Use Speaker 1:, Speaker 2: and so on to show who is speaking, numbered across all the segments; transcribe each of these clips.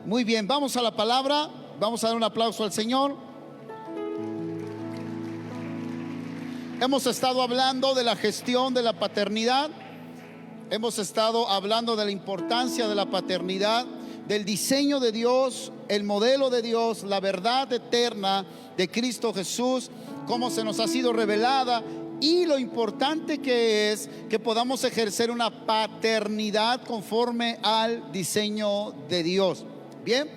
Speaker 1: Muy bien, vamos a la palabra. Vamos a dar un aplauso al Señor. Hemos estado hablando de la gestión de la paternidad. Hemos estado hablando de la importancia de la paternidad, del diseño de Dios, el modelo de Dios, la verdad eterna de Cristo Jesús, cómo se nos ha sido revelada y lo importante que es que podamos ejercer una paternidad conforme al diseño de Dios. Bien,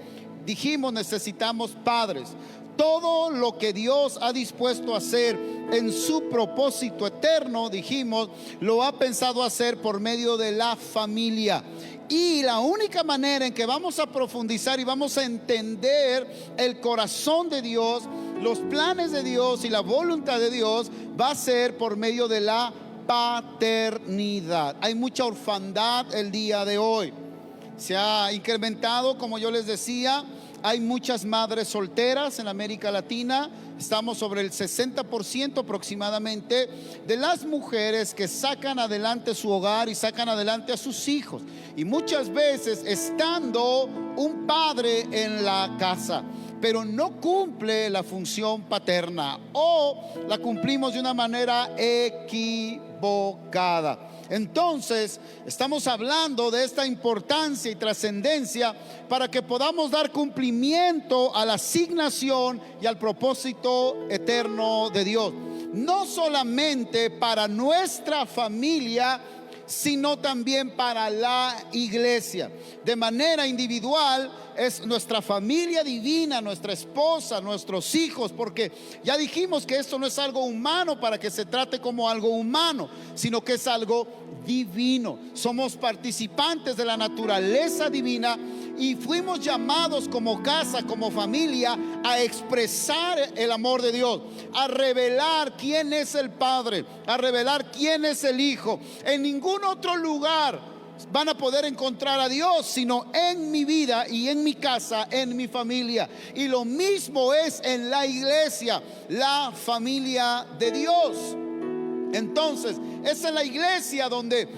Speaker 1: dijimos necesitamos padres. Todo lo que Dios ha dispuesto a hacer en su propósito eterno, dijimos, lo ha pensado hacer por medio de la familia. Y la única manera en que vamos a profundizar y vamos a entender el corazón de Dios, los planes de Dios y la voluntad de Dios va a ser por medio de la paternidad. Hay mucha orfandad el día de hoy. Se ha incrementado, como yo les decía, hay muchas madres solteras en América Latina. Estamos sobre el 60% aproximadamente de las mujeres que sacan adelante su hogar y sacan adelante a sus hijos. Y muchas veces estando un padre en la casa, pero no cumple la función paterna o la cumplimos de una manera equivocada. Entonces, estamos hablando de esta importancia y trascendencia para que podamos dar cumplimiento a la asignación y al propósito eterno de Dios. No solamente para nuestra familia, sino también para la iglesia. De manera individual es nuestra familia divina, nuestra esposa, nuestros hijos, porque ya dijimos que esto no es algo humano para que se trate como algo humano, sino que es algo divino. Somos participantes de la naturaleza divina y fuimos llamados como casa, como familia, a expresar el amor de Dios, a revelar quién es el Padre, a revelar quién es el Hijo. En ningún otro lugar van a poder encontrar a Dios sino en mi vida y en mi casa, en mi familia. Y lo mismo es en la iglesia, la familia de Dios. Entonces, es en la iglesia donde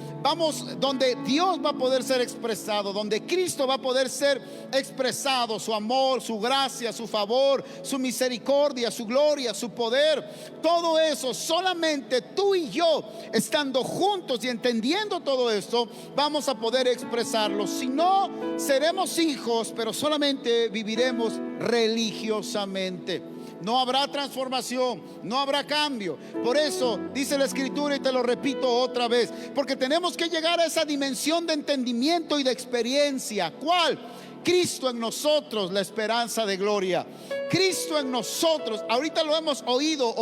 Speaker 1: Dios va a poder ser expresado, donde Cristo va a poder ser expresado, su amor, su gracia, su favor, su misericordia, su gloria, su poder. Todo eso solamente tú y yo, estando juntos y entendiendo todo esto, vamos a poder expresarlo. Si no, seremos hijos, pero solamente viviremos religiosamente. No habrá transformación, no habrá cambio. Por eso dice la Escritura, y te lo repito otra vez, porque tenemos que llegar a esa dimensión de entendimiento y de experiencia. ¿Cuál? Cristo en nosotros, la esperanza de gloria. Cristo en nosotros. Ahorita lo hemos oído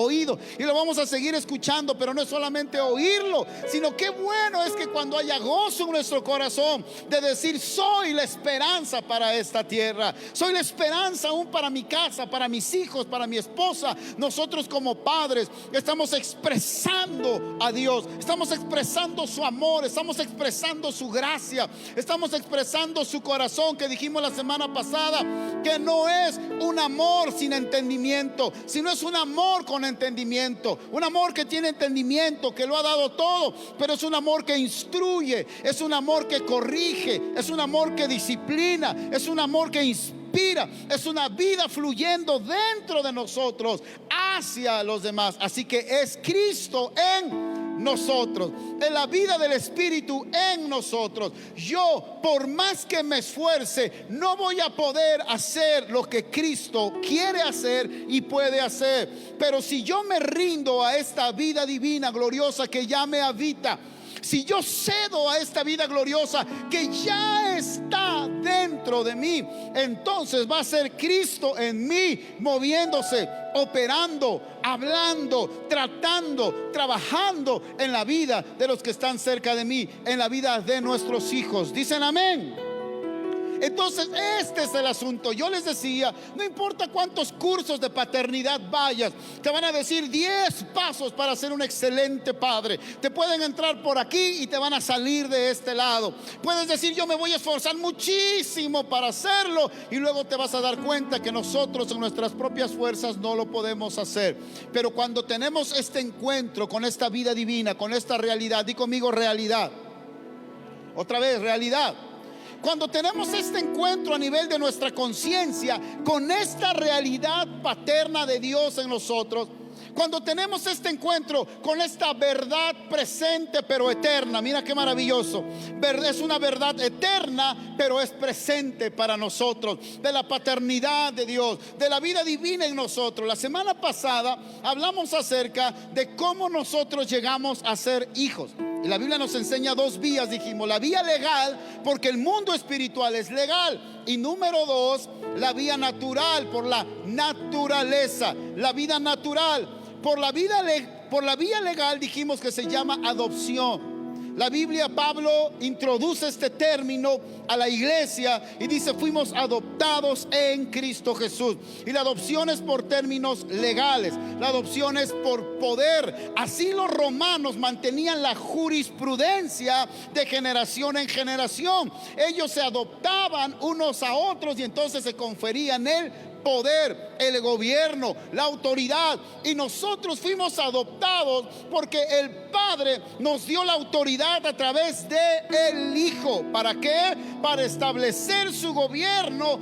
Speaker 1: y lo vamos a seguir escuchando, pero no es solamente oírlo, sino qué bueno es que cuando haya gozo en nuestro corazón de decir: soy la esperanza para esta tierra, soy la esperanza aún para mi casa, para mis hijos, para mi esposa. Nosotros como padres estamos expresando a Dios, estamos expresando su amor, estamos expresando su gracia, estamos expresando su corazón, que dijimos la semana pasada que no es un amor sin entendimiento, sino es un amor con entendimiento, un amor que tiene entendimiento, que lo ha dado todo, pero es un amor que instruye, es un amor que corrige, es un amor que disciplina, es un amor que inspira, es una vida fluyendo dentro de nosotros hacia los demás. Así que es Cristo en nosotros, en la vida del Espíritu en nosotros. Yo, por más que me esfuerce, no voy a poder hacer lo que Cristo quiere hacer y puede hacer. Pero si yo me rindo a esta vida divina, gloriosa, que ya me habita, si yo cedo a esta vida gloriosa que ya está dentro de mí, entonces va a ser Cristo en mí, moviéndose, operando, hablando, tratando, trabajando en la vida de los que están cerca de mí, en la vida de nuestros hijos. Dicen amén. Entonces este es el asunto. Yo les decía, no importa cuántos cursos de paternidad vayas, te van a decir 10 pasos para ser un excelente padre. Te pueden entrar por aquí y te van a salir de este lado. Puedes decir: yo me voy a esforzar muchísimo para hacerlo, y luego te vas a dar cuenta que nosotros en nuestras propias fuerzas no lo podemos hacer. Pero cuando tenemos este encuentro con esta vida divina, con esta realidad, di conmigo realidad. Otra vez, realidad. cuando tenemos este encuentro a nivel de nuestra conciencia con esta realidad paterna de Dios en nosotros, cuando tenemos este encuentro con esta verdad presente pero eterna, mira qué maravilloso, es una verdad eterna pero es presente para nosotros, de la paternidad de Dios, de la vida divina en nosotros. La semana pasada hablamos acerca de cómo nosotros llegamos a ser hijos. Y la Biblia nos enseña dos vías, dijimos: la vía legal, porque el mundo espiritual es legal, y número dos, la vía natural, por la naturaleza, la vida natural. Por la vía legal dijimos que se llama adopción. La Biblia, Pablo introduce este término a la iglesia y dice: fuimos adoptados en Cristo Jesús. Y la adopción es por términos legales, la adopción es por poder. Así los romanos mantenían la jurisprudencia de generación en generación. Ellos se adoptaban unos a otros y entonces se conferían el poder, el gobierno, la autoridad. Y nosotros fuimos adoptados porque el Padre nos dio la autoridad a través de el Hijo. ¿Para qué? Para establecer su gobierno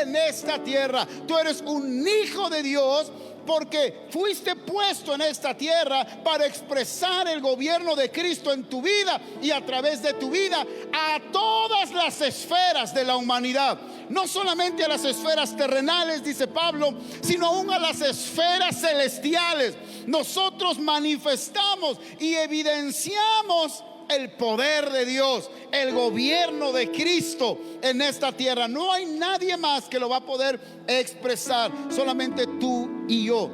Speaker 1: en esta tierra. Tú eres un hijo de Dios porque fuiste puesto en esta tierra para expresar el gobierno de Cristo en tu vida y a través de tu vida a todas las esferas de la humanidad. No solamente a las esferas terrenales, dice Pablo, sino aún a las esferas celestiales. Nosotros manifestamos y evidenciamos el poder de Dios, el gobierno de Cristo en esta tierra. No hay nadie más que lo va a poder expresar, solamente tú y yo.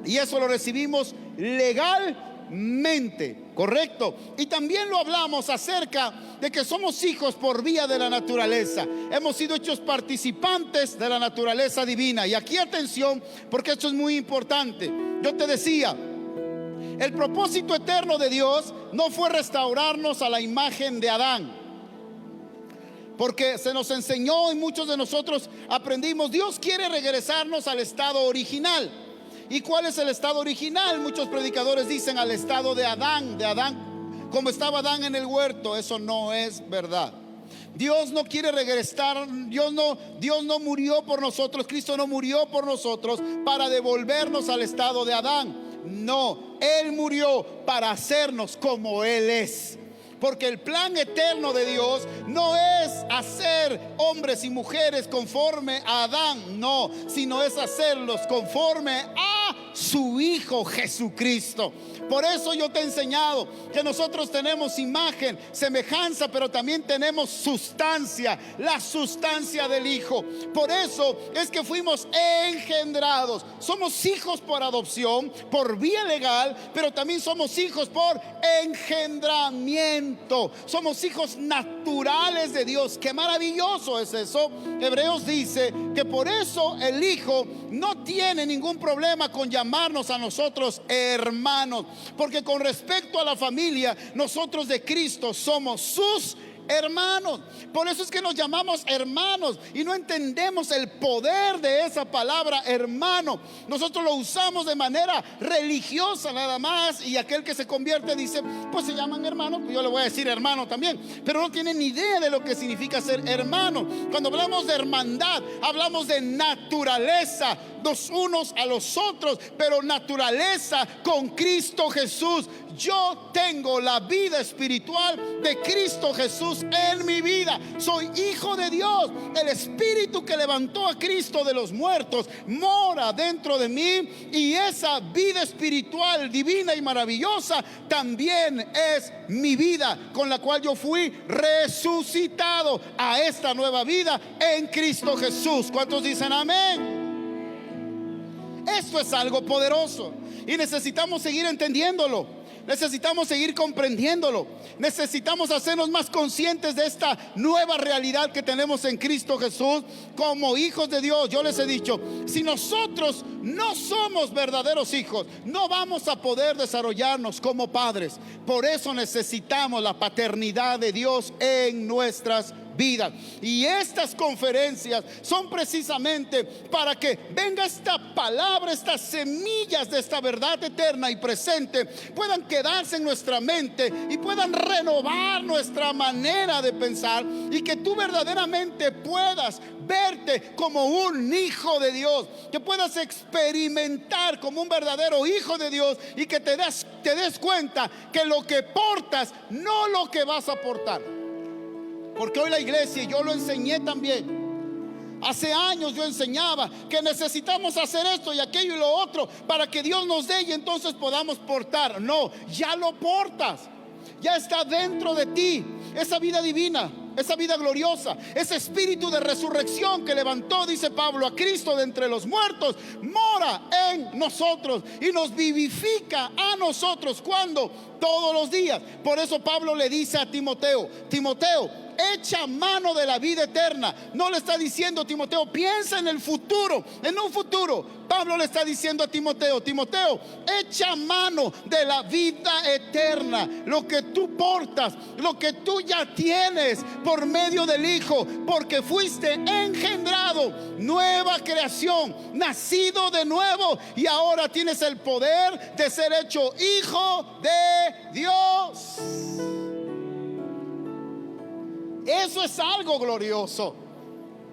Speaker 1: Y eso lo recibimos legalmente, ¿correcto? Y también lo hablamos acerca de que somos hijos por vía de la naturaleza. Hemos sido hechos participantes de la naturaleza divina. Y aquí atención, porque esto es muy importante. Yo te decía, el propósito eterno de Dios no fue restaurarnos a la imagen de Adán, porque se nos enseñó y muchos de nosotros aprendimos: Dios quiere regresarnos al estado original. ¿Y cuál es el estado original? Muchos predicadores dicen al estado de Adán, como estaba Adán en el huerto. Eso no es verdad. Dios no quiere regresar. Dios no murió por nosotros. Cristo no murió por nosotros para devolvernos al estado de Adán. No, Él murió para hacernos como Él es. Porque el plan eterno de Dios no es hacer hombres y mujeres conforme a Adán, no, sino es hacerlos conforme a su Hijo Jesucristo. Por eso yo te he enseñado que nosotros tenemos imagen, semejanza, pero también tenemos sustancia, la sustancia del Hijo. Por eso es que fuimos engendrados. Somos hijos por adopción, por vía legal, pero también somos hijos por engendramiento. Somos hijos naturales de Dios. Qué maravilloso es eso. Hebreos dice que por eso el Hijo no tiene ningún problema con llamarnos a nosotros hermanos, porque con respecto a la familia, nosotros de Cristo somos sus hermanos. Por eso es que nos llamamos hermanos y no entendemos el poder de esa palabra hermano. Nosotros lo usamos de manera religiosa nada más, y aquel que se convierte dice: pues se llaman hermanos, pues yo le voy a decir hermano también, pero no tienen ni idea de lo que significa ser hermano. Cuando hablamos de hermandad, hablamos de naturaleza, los unos a los otros, pero naturaleza con Cristo Jesús. Yo tengo la vida espiritual de Cristo Jesús en mi vida. Soy hijo de Dios. El Espíritu que levantó a Cristo de los muertos mora dentro de mí, y esa vida espiritual divina y maravillosa también es mi vida, con la cual yo fui resucitado a esta nueva vida en Cristo Jesús. ¿Cuántos dicen amén? Esto es algo poderoso y necesitamos seguir entendiéndolo. Necesitamos seguir comprendiéndolo. Necesitamos hacernos más conscientes de esta nueva realidad que tenemos en Cristo Jesús como hijos de Dios. Yo les he dicho, si nosotros no somos verdaderos hijos, no vamos a poder desarrollarnos como padres. Por eso necesitamos la paternidad de Dios en nuestras vidas. Y estas conferencias son precisamente para que venga esta palabra, estas semillas de esta verdad eterna y presente puedan quedarse en nuestra mente y puedan renovar nuestra manera de pensar, y que tú verdaderamente puedas verte como un hijo de Dios, que puedas experimentar como un verdadero hijo de Dios, y que te des cuenta que lo que portas, no lo que vas a portar. Porque hoy la iglesia, y yo lo enseñé también, hace años yo enseñaba que necesitamos hacer esto y aquello y lo otro para que Dios nos dé y entonces podamos portar. No, ya lo portas, ya está dentro de ti esa vida divina, esa vida gloriosa, ese espíritu de resurrección que levantó, dice Pablo, a Cristo de entre los muertos, mora en nosotros y nos vivifica a nosotros. ¿Cuándo? Todos los días. Por eso Pablo le dice a Timoteo: Timoteo, echa mano de la vida eterna. No le está diciendo Timoteo, piensa en el futuro, en un futuro. Pablo le está diciendo a Timoteo: Timoteo, echa mano de la vida eterna. Lo que tú portas, lo que tú ya tienes por medio del Hijo, porque fuiste engendrado, nueva creación, nacido de nuevo, y ahora tienes el poder de ser hecho hijo de Dios. Eso es algo glorioso.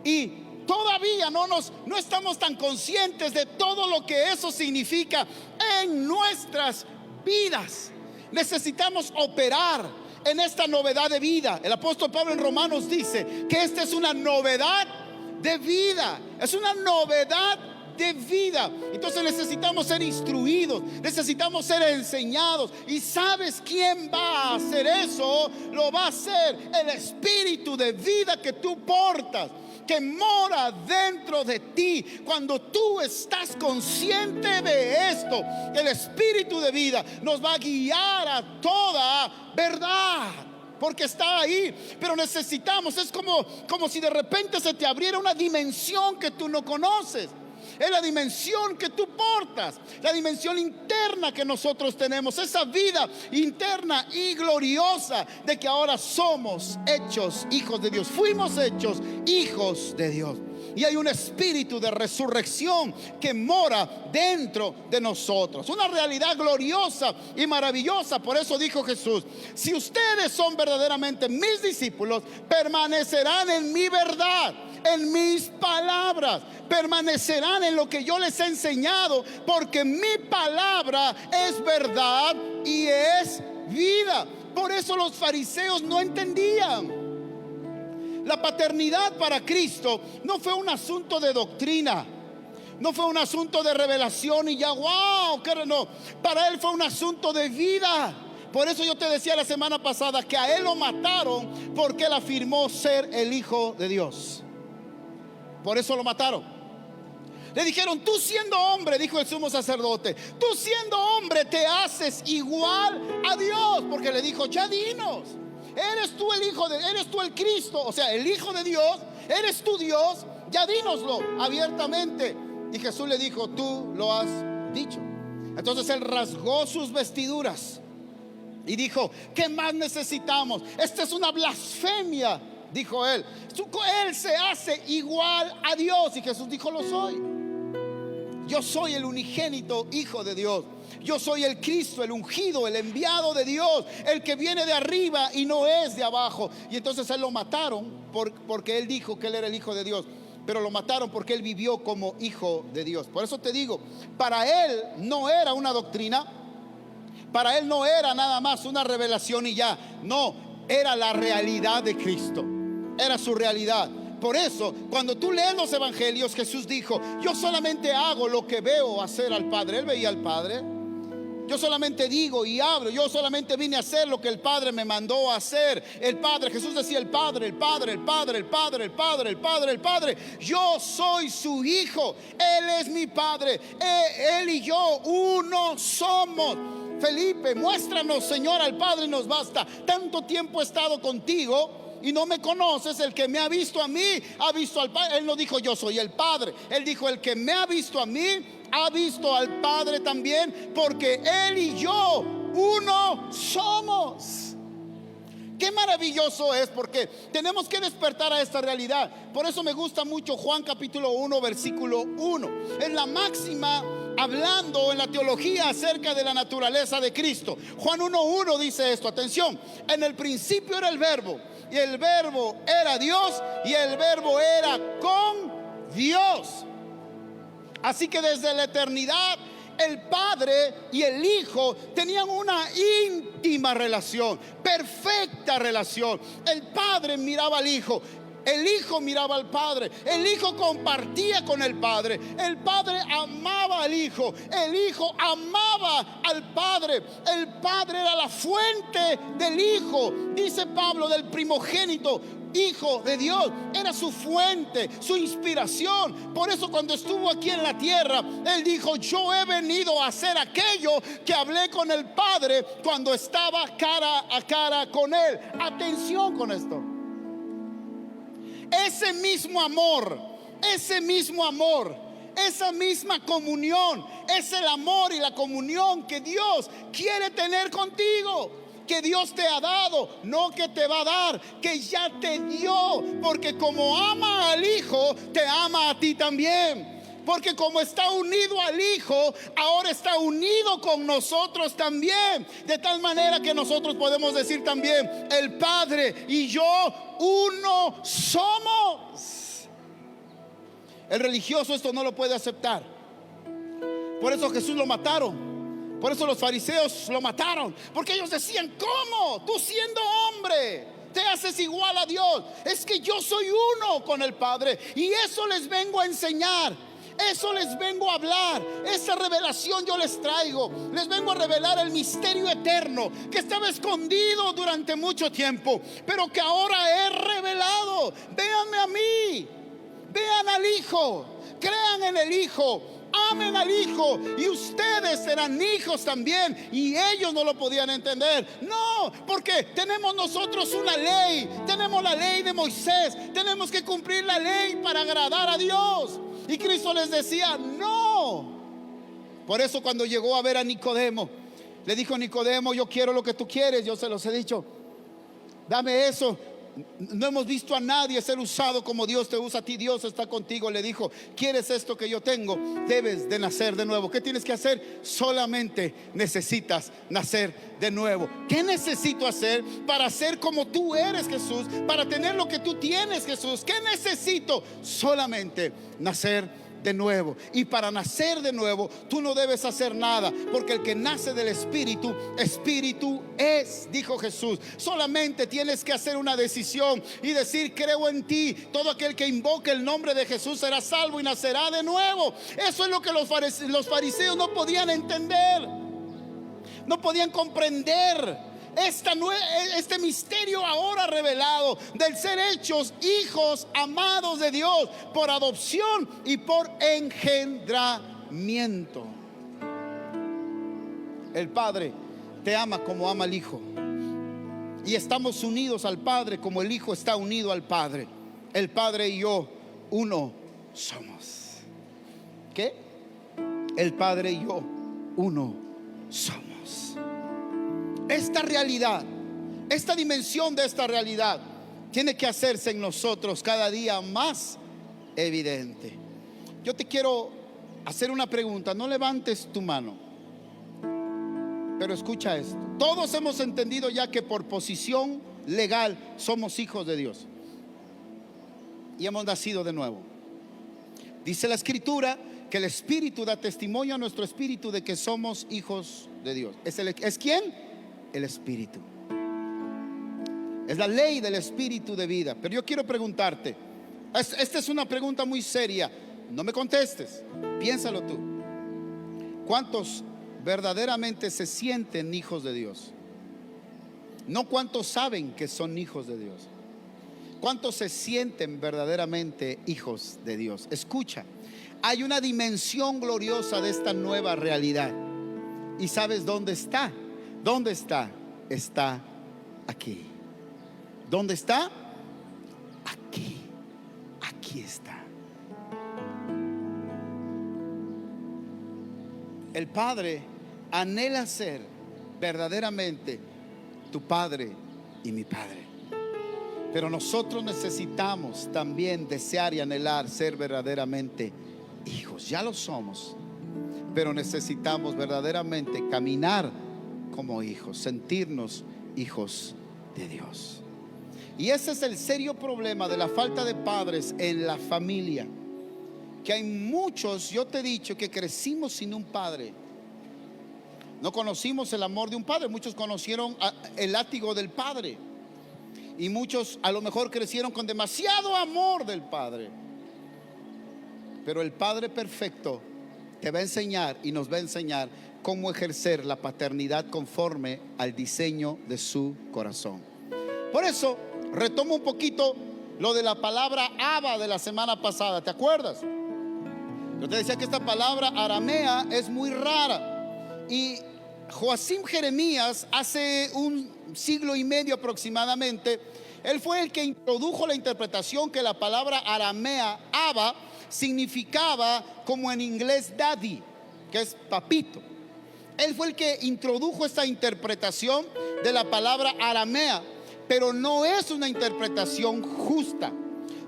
Speaker 1: Y todavía no estamos tan conscientes de todo lo que eso significa en nuestras vidas. Necesitamos operar en esta novedad de vida. El apóstol Pablo en Romanos dice que esta es una novedad de vida. Es una novedad de vida. Entonces necesitamos ser instruidos, necesitamos ser enseñados. ¿Y sabes quién va a hacer eso? Lo va a hacer el espíritu de vida que tú portas, que mora dentro de ti. Cuando tú estás consciente de esto, el espíritu de vida nos va a guiar a toda verdad, porque está ahí. Pero necesitamos, es como si de repente se te abriera una dimensión que tú no conoces. Es la dimensión que tú portas, la dimensión interna que nosotros tenemos, esa vida interna y gloriosa de que ahora somos hechos hijos de Dios. Fuimos hechos hijos de Dios. Y hay un espíritu de resurrección que mora dentro de nosotros. Una realidad gloriosa y maravillosa. Por eso dijo Jesús: si ustedes son verdaderamente mis discípulos, permanecerán en mi verdad, en mis palabras, permanecerán en lo que yo les he enseñado, porque mi palabra es verdad y es vida. Por eso los fariseos no entendían. La paternidad para Cristo no fue un asunto de doctrina, no fue un asunto de revelación y ya, wow, no. Para él fue un asunto de vida. Por eso yo te decía la semana pasada que a él lo mataron, porque él afirmó ser el Hijo de Dios. Por eso lo mataron. Le dijeron: tú siendo hombre, dijo el sumo sacerdote, tú siendo hombre te haces igual a Dios. Porque le dijo: ya dinos, eres tú el Hijo eres tú el Cristo, o sea, el Hijo de Dios, eres tú Dios, ya dínoslo abiertamente. Y Jesús le dijo: tú lo has dicho. Entonces él rasgó sus vestiduras y dijo: ¿qué más necesitamos? Esta es una blasfemia, dijo él. Él se hace igual a Dios. Y Jesús dijo: lo soy. Yo soy el unigénito Hijo de Dios. Yo soy el Cristo, el ungido, el enviado de Dios, el que viene de arriba y no es de abajo. Y entonces él lo mataron porque él dijo que él era el Hijo de Dios. Pero lo mataron porque él vivió como Hijo de Dios. Por eso te digo, para él no era una doctrina, para él no era nada más una revelación y ya. No, era la realidad de Cristo, era su realidad. Por eso, cuando tú lees los evangelios, Jesús dijo: yo solamente hago lo que veo hacer al Padre. Él veía al Padre. Yo solamente digo y hablo, yo solamente vine a hacer lo que el Padre me mandó a hacer. El Padre, Jesús decía: el Padre, el Padre, el Padre, el Padre, el Padre, el Padre, el Padre. Yo soy su Hijo, Él es mi Padre, Él y yo uno somos. Felipe, muéstranos, Señor, al Padre y nos basta. Tanto tiempo he estado contigo y no me conoces. El que me ha visto a mí ha visto al Padre. Él no dijo: yo soy el Padre. Él dijo: el que me ha visto a mí ha visto al Padre también, porque Él y yo uno somos. Qué maravilloso es, porque tenemos que despertar a esta realidad. Por eso me gusta mucho Juan capítulo 1 versículo 1. Es la máxima hablando en la teología acerca de la naturaleza de Cristo. Juan 1:1 dice esto, atención: en el principio era el verbo, y el verbo era Dios, y el verbo era con Dios. Así que desde la eternidad el Padre y el Hijo tenían una íntima relación, perfecta relación. El Padre miraba al Hijo, el Hijo miraba al Padre, el Hijo compartía con el Padre amaba al Hijo, el Hijo amaba al Padre. El Padre era la fuente del Hijo, dice Pablo, del primogénito Hijo de Dios, era su fuente, su inspiración. Por eso cuando estuvo aquí en la tierra, Él dijo: yo he venido a hacer aquello que hablé con el Padre cuando estaba cara a cara con Él. Atención con esto. Ese mismo amor, esa misma comunión, es el amor y la comunión que Dios quiere tener contigo, que Dios te ha dado, no que te va a dar, que ya te dio. Porque como ama al Hijo, te ama a ti también. Porque como está unido al Hijo, ahora está unido con nosotros también. De tal manera que nosotros podemos decir también: el Padre y yo uno somos. El religioso esto no lo puede aceptar. Por eso Jesús lo mataron. Por eso los fariseos lo mataron. Porque ellos decían: ¿cómo? Tú siendo hombre te haces igual a Dios. Es que yo soy uno con el Padre. Y eso les vengo a enseñar. Eso les vengo a hablar. Esa revelación yo les traigo. Les vengo a revelar el misterio eterno que estaba escondido durante mucho tiempo, pero que ahora he revelado. Véanme a mí, vean al Hijo, crean en el Hijo, amen al Hijo, y ustedes serán hijos también. Y ellos no lo podían entender. No, porque tenemos nosotros una ley. Tenemos la ley de Moisés. Tenemos que cumplir la ley para agradar a Dios. Y Cristo les decía: no. Por eso cuando llegó a ver a Nicodemo, le dijo: Nicodemo, yo quiero lo que tú quieres. Yo se los he dicho, dame eso. No hemos visto a nadie ser usado como Dios te usa a ti. Dios está contigo. Le dijo: ¿quieres esto que yo tengo? Debes de nacer de nuevo. ¿Qué tienes que hacer? Solamente necesitas nacer de nuevo. ¿Qué necesito hacer para ser como tú eres, Jesús? Para tener lo que tú tienes, Jesús. ¿Qué necesito? Solamente nacer de nuevo. Y para nacer de nuevo tú no debes hacer nada, porque el que nace del Espíritu, Espíritu es, dijo Jesús. Solamente tienes que hacer una decisión y decir: creo en ti. Todo aquel que invoque el nombre de Jesús será salvo y nacerá de nuevo. Eso es lo que los fariseos no podían entender, no podían comprender. Este misterio ahora revelado del ser hechos hijos amados de Dios por adopción y por engendramiento. El Padre te ama como ama al Hijo, y estamos unidos al Padre como el Hijo está unido al Padre. El Padre y yo uno somos. ¿Qué? El Padre y yo uno somos. Esta realidad, esta dimensión de esta realidad tiene que hacerse en nosotros cada día más evidente. Yo te quiero hacer una pregunta. No levantes tu mano, pero escucha esto. Todos hemos entendido ya que por posición legal somos hijos de Dios y hemos nacido de nuevo. Dice la Escritura que el Espíritu da testimonio a nuestro espíritu de que somos hijos de Dios. ¿Es quién? El Espíritu. Es la ley del Espíritu de vida. Pero yo quiero preguntarte, esta es una pregunta muy seria. No me contestes, piénsalo tú. ¿Cuántos verdaderamente se sienten hijos de Dios? No cuántos saben que son hijos de Dios. ¿Cuántos se sienten verdaderamente hijos de Dios? Escucha, hay una dimensión gloriosa de esta nueva realidad. ¿Y sabes dónde está? ¿Dónde está? Está aquí. ¿Dónde está? Aquí. Aquí está. El Padre anhela ser verdaderamente tu Padre y mi Padre. Pero nosotros necesitamos también desear y anhelar ser verdaderamente hijos. Ya lo somos, pero necesitamos verdaderamente caminar como hijos, sentirnos hijos de Dios. Y ese es el serio problema de la falta de padres en la familia, que hay muchos, yo te he dicho, que crecimos sin un padre. No conocimos el amor de un padre. Muchos conocieron el látigo del padre, y muchos a lo mejor crecieron con demasiado amor del padre. Pero el Padre perfecto te va a enseñar y nos va a enseñar cómo ejercer la paternidad conforme al diseño de su corazón. Por eso retomo un poquito lo de la palabra Abba de la semana pasada. ¿Te acuerdas? Yo te decía que esta palabra aramea es muy rara, y Joacim Jeremías, hace un siglo y medio aproximadamente, él fue el que introdujo la interpretación que la palabra aramea Abba significaba como en inglés daddy, que es papito. Él fue el que introdujo esta interpretación de la palabra aramea, pero no es una interpretación justa,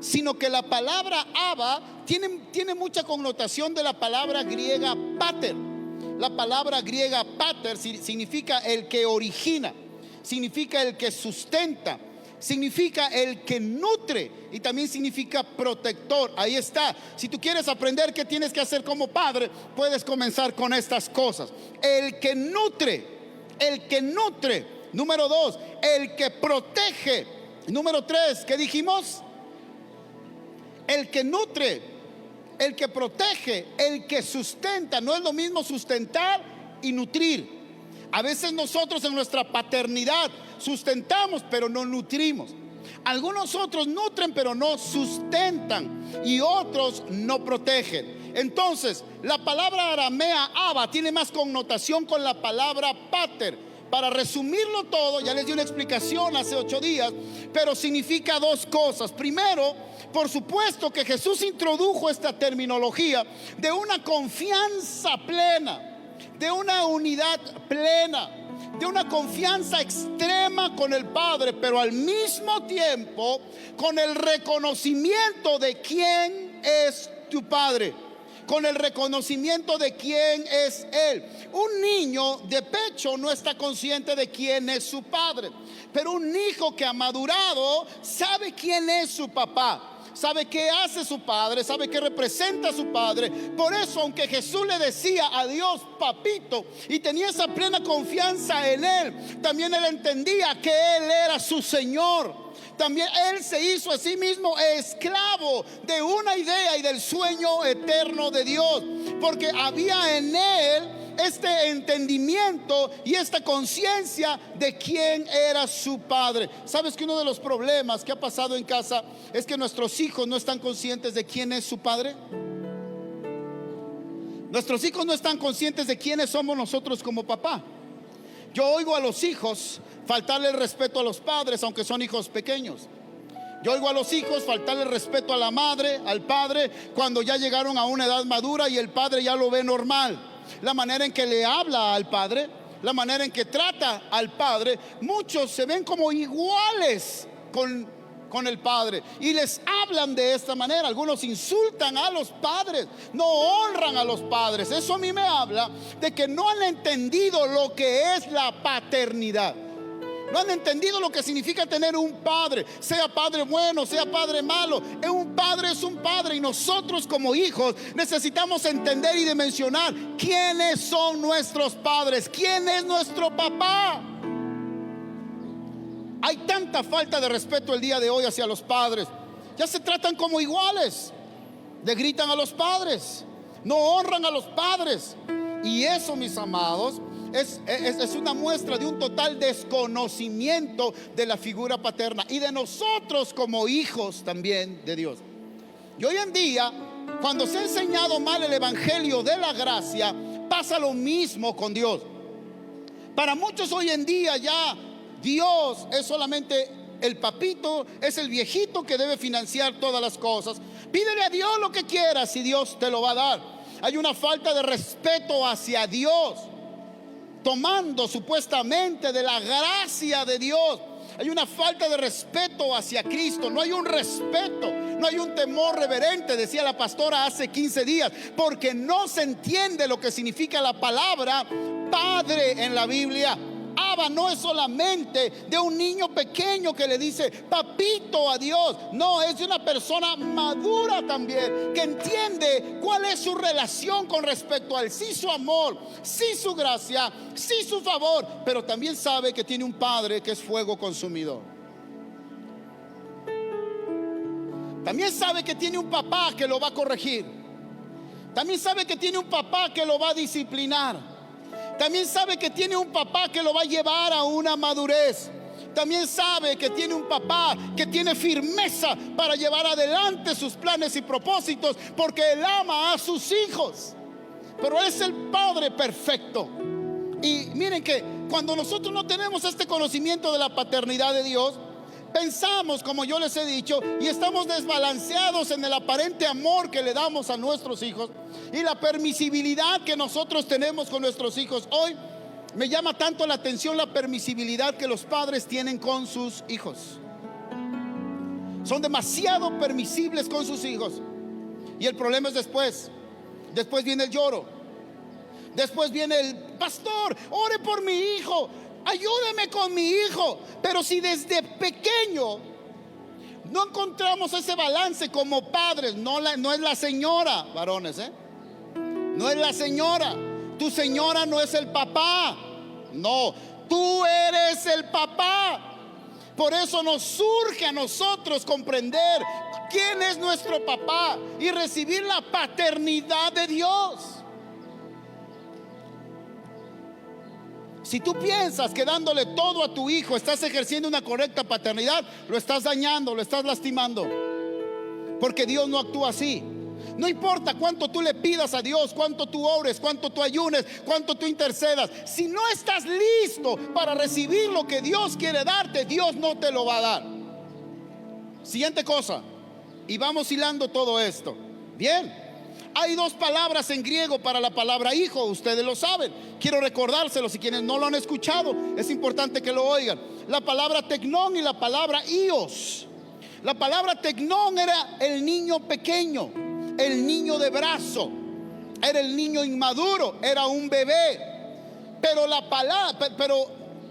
Speaker 1: sino que la palabra Abba tiene mucha connotación de la palabra griega pater. La palabra griega pater significa el que origina, significa el que sustenta, significa el que nutre, y también significa protector. Ahí está. Si tú quieres aprender qué tienes que hacer como padre, puedes comenzar con estas cosas. El que nutre, el que nutre. Número 2, el que protege. Número 3, ¿qué dijimos? El que nutre, el que protege, el que sustenta. No es lo mismo sustentar y nutrir. A veces nosotros en nuestra paternidad sustentamos, pero no nutrimos. Algunos otros nutren, pero no sustentan, y otros no protegen. Entonces, la palabra aramea Abba tiene más connotación con la palabra pater. Para resumirlo todo, ya les di una explicación hace 8 días, pero significa 2 cosas. Primero, por supuesto que Jesús introdujo esta terminología de una confianza plena, de una unidad plena, de una confianza extrema con el Padre, pero al mismo tiempo con el reconocimiento de quién es tu Padre, con el reconocimiento de quién es Él. Un niño de pecho no está consciente de quién es su padre, pero un hijo que ha madurado sabe quién es su papá, sabe qué hace su padre, sabe qué representa a su padre. Por eso, aunque Jesús le decía a Dios papito y tenía esa plena confianza en Él, también Él entendía que Él era su Señor. También Él se hizo a sí mismo esclavo de una idea y del sueño eterno de Dios, porque había en Él este entendimiento y esta conciencia de quién era su padre. ¿Sabes que uno de los problemas que ha pasado en casa es que nuestros hijos no están conscientes de quién es su padre? Nuestros hijos no están conscientes de quiénes somos nosotros como papá. Yo oigo a los hijos faltarle el respeto a los padres, aunque son hijos pequeños. Yo oigo a los hijos faltarle el respeto a la madre, al padre, cuando ya llegaron a una edad madura y el padre ya lo ve normal. La manera en que le habla al padre, la manera en que trata al padre, muchos se ven como iguales con el padre y les hablan de esta manera. Algunos insultan a los padres, no honran a los padres. Eso a mí me habla de que no han entendido lo que es la paternidad. No han entendido lo que significa tener un padre, sea padre bueno, sea padre malo. Un padre es un padre, y nosotros como hijos necesitamos entender y dimensionar quiénes son nuestros padres, quién es nuestro papá. Hay tanta falta de respeto el día de hoy hacia los padres. Ya se tratan como iguales, le gritan a los padres, no honran a los padres. Y eso, mis amados, es una muestra de un total desconocimiento de la figura paterna y de nosotros como hijos también de Dios. Y hoy en día, cuando se ha enseñado mal el evangelio de la gracia, pasa lo mismo con Dios. Para muchos hoy en día ya Dios es solamente el papito, es el viejito que debe financiar todas las cosas. Pídele a Dios lo que quieras y Dios te lo va a dar. Hay una falta de respeto hacia Dios, tomando supuestamente de la gracia de Dios hay una falta de respeto hacia Cristo, no hay un respeto, no hay un temor reverente, decía la pastora hace 15 días, porque no se entiende lo que significa la palabra Padre en la Biblia. Abba no es solamente de un niño pequeño que le dice papito a Dios. No, es de una persona madura también, que entiende cuál es su relación con respecto a él. Sí, su amor, sí, su gracia, sí, su favor, pero también sabe que tiene un padre que es fuego consumidor. También sabe que tiene un papá que lo va a corregir. También sabe que tiene un papá que lo va a disciplinar. También sabe que tiene un papá que lo va a llevar a una madurez. También sabe que tiene un papá que tiene firmeza para llevar adelante sus planes y propósitos, porque él ama a sus hijos. Pero es el Padre perfecto. Y miren que cuando nosotros no tenemos este conocimiento de la paternidad de Dios, pensamos, como yo les he dicho, y estamos desbalanceados en el aparente amor que le damos a nuestros hijos y la permisibilidad que nosotros tenemos con nuestros hijos. Hoy me llama tanto la atención la permisibilidad que los padres tienen con sus hijos. Son demasiado permisibles con sus hijos. Y el problema es después. Después viene el lloro. Después viene el pastor, ore por mi hijo, ayúdeme con mi hijo. Pero si desde pequeño no encontramos ese balance como padres, no es la señora, varones, no es la señora. Tu señora no es el papá. No, tú eres el papá. Por eso nos surge a nosotros comprender quién es nuestro papá y recibir la paternidad de Dios. Si tú piensas que dándole todo a tu hijo estás ejerciendo una correcta paternidad, lo estás dañando, lo estás lastimando. Porque Dios no actúa así. No importa cuánto tú le pidas a Dios, cuánto tú ores, cuánto tú ayunes, cuánto tú intercedas, si no estás listo para recibir lo que Dios quiere darte, Dios no te lo va a dar. Siguiente cosa, y vamos hilando todo esto. Bien. Hay dos palabras en griego para la palabra hijo, ustedes lo saben. Quiero recordárselos, y quienes no lo han escuchado, es importante que lo oigan. La palabra tecnón y la palabra ios. La palabra tecnón era el niño pequeño, el niño de brazo, era el niño inmaduro, era un bebé. Pero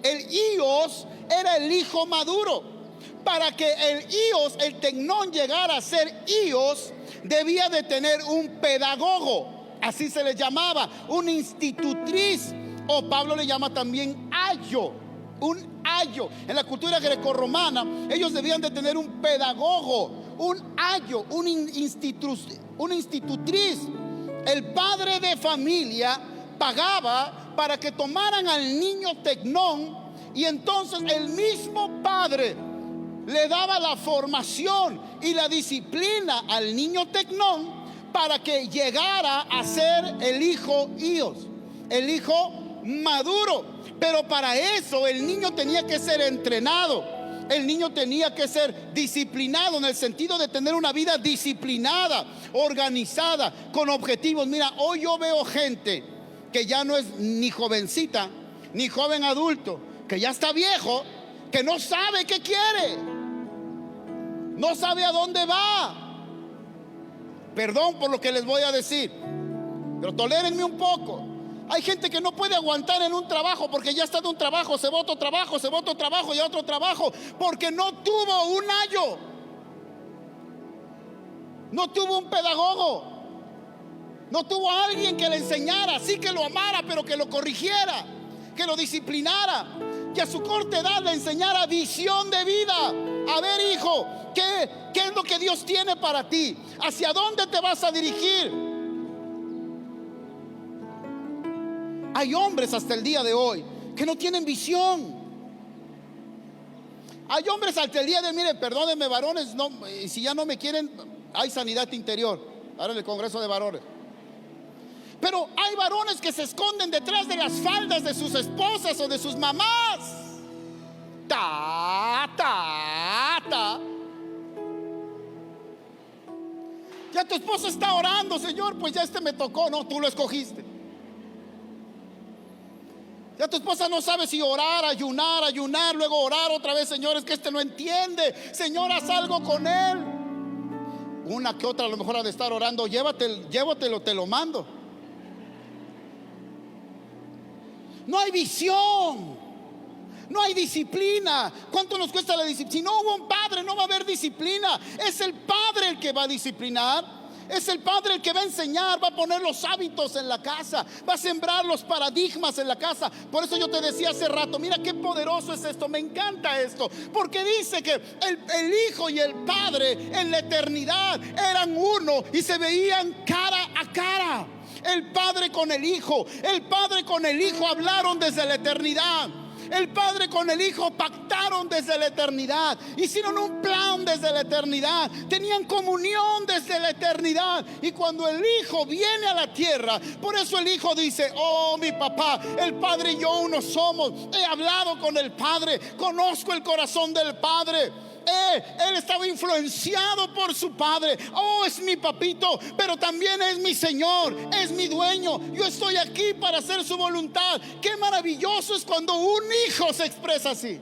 Speaker 1: el ios era el hijo maduro. Para que el ios, el tecnón, llegara a ser ios, debía de tener un pedagogo, así se le llamaba, una institutriz, o Pablo le llama también ayo, un ayo. En la cultura grecorromana ellos debían de tener un pedagogo, un ayo, una institutriz. El padre de familia pagaba para que tomaran al niño tecnón, y entonces el mismo padre le daba la formación y la disciplina al niño tecnón para que llegara a ser el hijo ios, el hijo maduro. Pero para eso el niño tenía que ser entrenado, el niño tenía que ser disciplinado, en el sentido de tener una vida disciplinada, organizada, con objetivos. Mira, hoy yo veo gente que ya no es ni jovencita ni joven adulto, que ya está viejo, que no sabe qué quiere, no sabe a dónde va. Perdón por lo que les voy a decir, pero tolérenme un poco. Hay gente que no puede aguantar en un trabajo porque ya está de un trabajo, se va a otro trabajo, se va a otro trabajo y a otro trabajo, porque no tuvo un ayo, no tuvo un pedagogo, no tuvo a alguien que le enseñara, sí, que lo amara, pero que lo corrigiera, que lo disciplinara, que a su corta edad le enseñara visión de vida. A ver, hijo, ¿qué es lo que Dios tiene para ti? ¿Hacia dónde te vas a dirigir? Hay hombres hasta el día de hoy que no tienen visión. Hay hombres hasta el día de, miren, perdónenme varones, no, si ya no me quieren, hay sanidad interior ahora en el Congreso de Varones. Pero hay varones que se esconden detrás de las faldas de sus esposas o de sus mamás. Ya tu esposa está orando, Señor, pues ya me tocó. No, tú lo escogiste. Ya tu esposa no sabe si orar, ayunar, luego orar otra vez. Señor, es que este no entiende. Señor, haz algo con él. Una que otra a lo mejor ha de estar orando, llévatelo, te lo mando. No hay visión, no hay disciplina. ¿Cuánto nos cuesta la disciplina? Si no hubo un padre, no va a haber disciplina. Es el padre el que va a disciplinar. Es el padre el que va a enseñar, va a poner los hábitos en la casa, va a sembrar los paradigmas en la casa. Por eso yo te decía hace rato, mira qué poderoso es esto, me encanta esto, porque dice que el hijo y el padre en la eternidad eran uno y se veían cara a cara. El padre con el hijo hablaron desde la eternidad. El padre con el hijo pactaron desde la eternidad, hicieron un plan desde la eternidad, tenían comunión desde la eternidad. Y cuando el hijo viene a la tierra, por eso el hijo dice: oh, mi papá, el padre y yo uno somos. He hablado con el padre, conozco el corazón del padre. Él estaba influenciado por su padre. Oh, es mi papito, pero también es mi Señor, es mi dueño. Yo estoy aquí para hacer su voluntad. Qué maravilloso es cuando un hijo se expresa así,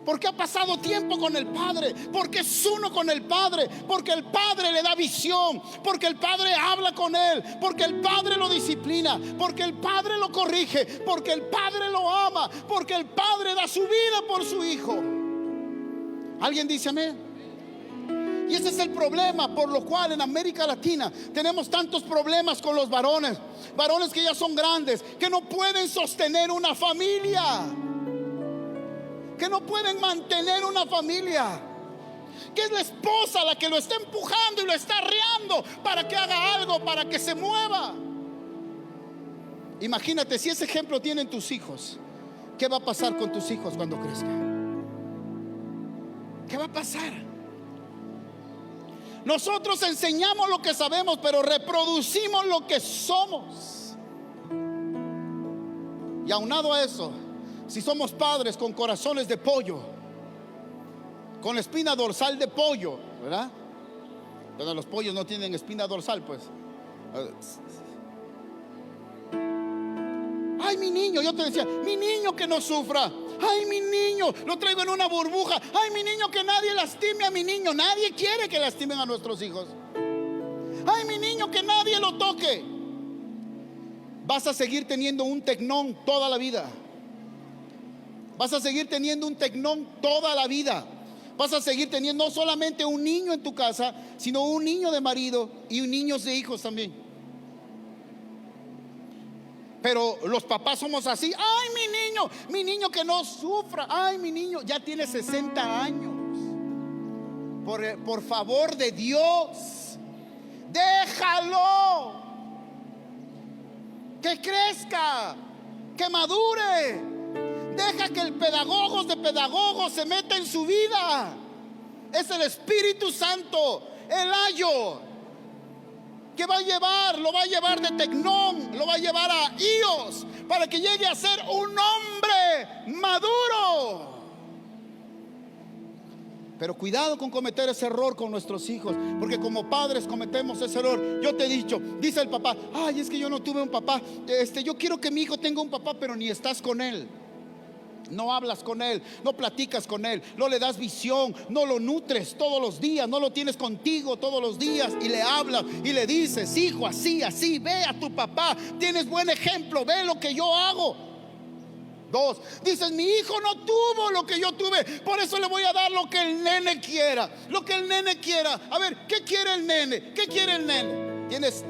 Speaker 1: porque ha pasado tiempo con el padre, porque es uno con el padre, porque el padre le da visión, porque el padre habla con él, porque el padre lo disciplina, porque el padre lo corrige, porque el padre lo ama, porque el padre da su vida por su hijo. ¿Alguien dice amén? Y ese es el problema por lo cual en América Latina tenemos tantos problemas con los varones que ya son grandes, que no pueden sostener una familia, que no pueden mantener una familia, que es la esposa la que lo está empujando y lo está arreando para que haga algo, para que se mueva. Imagínate, si ese ejemplo tienen tus hijos, ¿qué va a pasar con tus hijos cuando crezcan? ¿Qué va a pasar? Nosotros enseñamos lo que sabemos, pero reproducimos lo que somos. Y aunado a eso, si somos padres con corazones de pollo, con espina dorsal de pollo, ¿verdad? Pero los pollos no tienen espina dorsal, pues. Ay, mi niño, yo te decía, mi niño que no sufra. Ay, mi niño, lo traigo en una burbuja. Ay, mi niño, que nadie lastime a mi niño. Nadie quiere que lastimen a nuestros hijos. Ay, mi niño, que nadie lo toque. Vas a seguir teniendo un tecnón toda la vida. Vas a seguir teniendo un tecnón toda la vida. Vas a seguir teniendo no solamente un niño en tu casa, sino un niño de marido y un niño de hijos también. Pero los papás somos así. Ay, mi niño que no sufra. Ay, mi niño ya tiene 60 años. Por favor de Dios, déjalo que crezca, que madure. Deja que el pedagogo de pedagogos se meta en su vida. Es el Espíritu Santo, el ayo, que lo va a llevar de tecnón, lo va a llevar a Ios, para que llegue a ser un hombre maduro. Pero cuidado con cometer ese error con nuestros hijos, porque como padres cometemos ese error. Yo te he dicho, dice el papá: ay, es que yo no tuve un papá. Yo quiero que mi hijo tenga un papá, pero ni estás con él. No hablas con él, no platicas con él, no le das visión, no lo nutres todos los días, no lo tienes contigo todos los días y le hablas y le dices: hijo, así, ve a tu papá, tienes buen ejemplo, ve lo que yo hago. 2, dices: mi hijo no tuvo lo que yo tuve, por eso le voy a dar lo que el nene quiera, lo que el nene quiera. A ver, ¿qué quiere el nene? ¿Qué quiere el nene?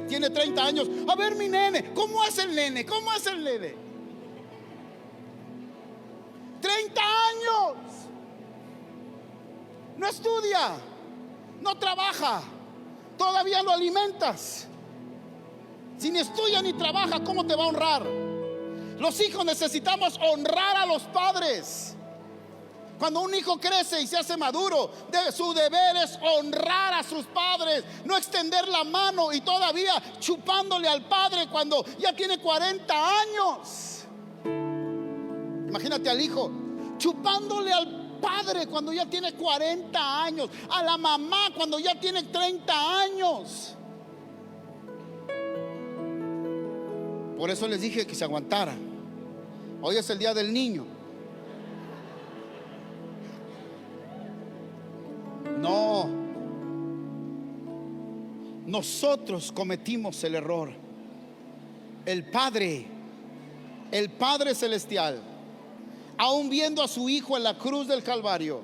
Speaker 1: Tiene 30 años. A ver, mi nene, ¿cómo hace el nene? ¿Cómo hace el nene? 30 años. No estudia, no trabaja, todavía lo alimentas. Si ni estudia ni trabaja, ¿cómo te va a honrar? Los hijos necesitamos honrar a los padres. Cuando un hijo crece y se hace maduro, su deber es honrar a sus padres, no extender la mano y todavía chupándole al padre cuando ya tiene 40 años. Imagínate al hijo chupándole al padre cuando ya tiene 40 años, a la mamá cuando ya tiene 30 años. Por eso les dije que se aguantaran. Hoy es el día del niño. No, nosotros cometimos el error. El Padre Celestial, aún viendo a su Hijo en la cruz del Calvario,